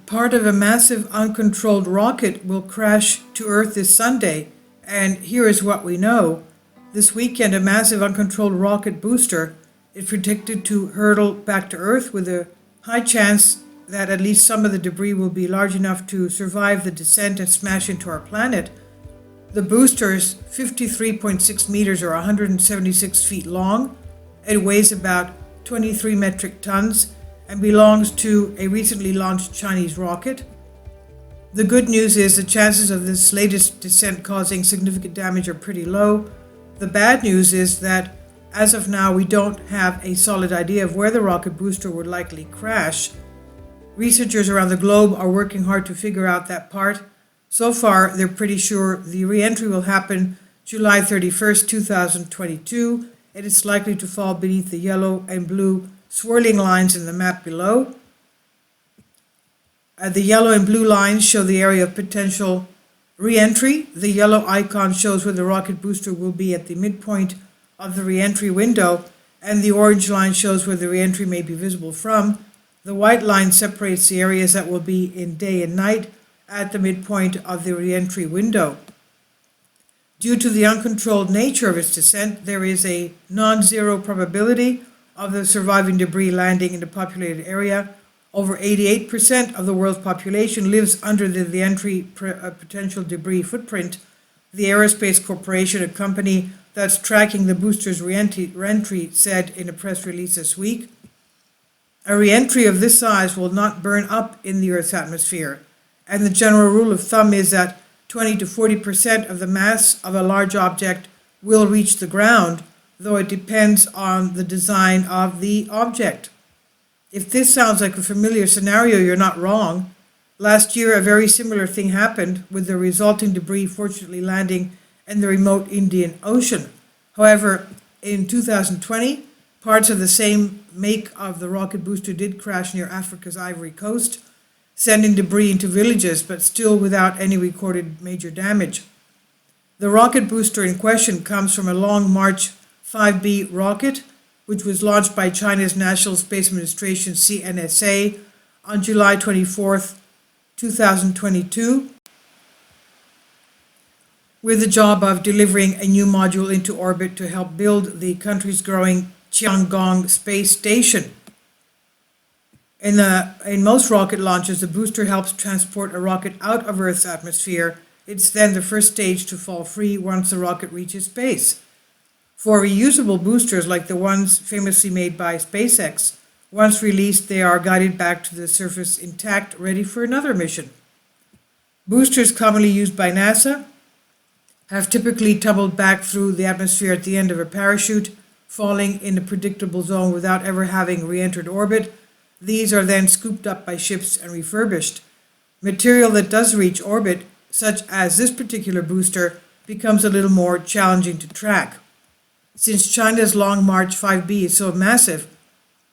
Part of a massive uncontrolled rocket will crash to Earth this Sunday, and here is what we know. This weekend, a massive uncontrolled rocket booster is predicted to hurtle back to Earth with a high chance that at least some of the debris will be large enough to survive the descent and smash into our planet. The booster is 53.6 meters or 176 feet long. It weighs about 23 metric tons and belongs to a recently launched Chinese rocket. The good news is the chances of this latest descent causing significant damage are pretty low. The bad news is that as of now we don't have a solid idea of where the rocket booster would likely crash. Researchers around the globe are working hard to figure out that part. So far, they're pretty sure the re-entry will happen July 31st, 2022, and it's likely to fall beneath the yellow and blue swirling lines in the map below. The yellow and blue lines show the area of potential re-entry. The yellow icon shows where the rocket booster will be at the midpoint of the re-entry window, and the orange line shows where the re-entry may be visible from. The white line separates the areas that will be in day and night at the midpoint of the re-entry window. Due to the uncontrolled nature of its descent, there is a non-zero probability of the surviving debris landing in the populated area. Over 88% of the world's population lives under the re-entry potential debris footprint. The Aerospace Corporation, a company that's tracking the booster's re-entry, said in a press release this week. A re-entry of this size will not burn up in the Earth's atmosphere, and the general rule of thumb is that 20 to 40% of the mass of a large object will reach the ground, though it depends on the design of the object. If this sounds like a familiar scenario, you're not wrong. Last year, a very similar thing happened, with the resulting debris fortunately landing in the remote Indian Ocean. However, in 2020, parts of the same make of the rocket booster did crash near Africa's Ivory Coast, sending debris into villages, but still without any recorded major damage. The rocket booster in question comes from a Long March 5B rocket, which was launched by China's National Space Administration, CNSA, on July 24th, 2022, with the job of delivering a new module into orbit to help build the country's growing Tiangong space station. In most rocket launches, the booster helps transport a rocket out of Earth's atmosphere. It's then the first stage to fall free once the rocket reaches space. For reusable boosters like the ones famously made by SpaceX, once released, they are guided back to the surface intact, ready for another mission. Boosters commonly used by NASA have typically tumbled back through the atmosphere at the end of a parachute, falling in a predictable zone without ever having re-entered orbit. These are then scooped up by ships and refurbished. Material that does reach orbit, such as this particular booster, becomes a little more challenging to track. Since China's Long March 5B is so massive,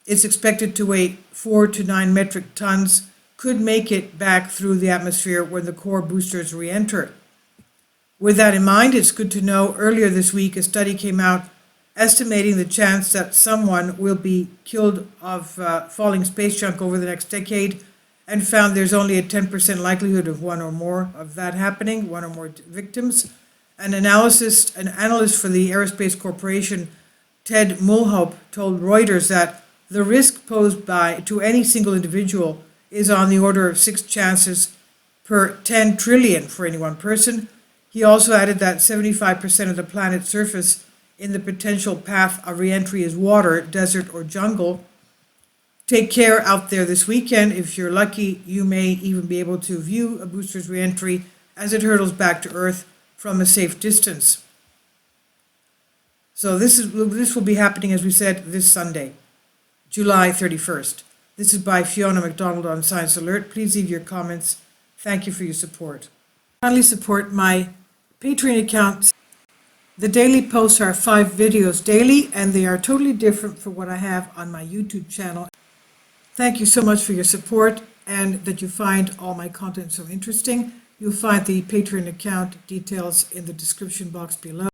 it's expected to weigh 4 to 9 metric tons, could make it back through the atmosphere when the core boosters re-enter. With that in mind, it's good to know earlier this week a study came out estimating the chance that someone will be killed of falling space junk over the next decade, and found there's only a 10% likelihood of one or more of that happening, one or more victims. An analyst for the Aerospace Corporation, Ted Mulhope, told Reuters that the risk posed to any single individual is on the order of 6 chances per 10 trillion for any one person. He also added that 75% of the planet's surface in the potential path of re-entry is water, desert, or jungle. Take care out there this weekend. If you're lucky, you may even be able to view a booster's re-entry as it hurtles back to Earth from a safe distance. So this will be happening, as we said, this Sunday, July 31st. This is by Fiona McDonald on Science Alert. Please leave your comments. Thank you for your support. Kindly support my Patreon account. The daily posts are 5 videos daily, and they are totally different from what I have on my YouTube channel. Thank you so much for your support and that you find all my content so interesting. You'll find the Patreon account details in the description box below.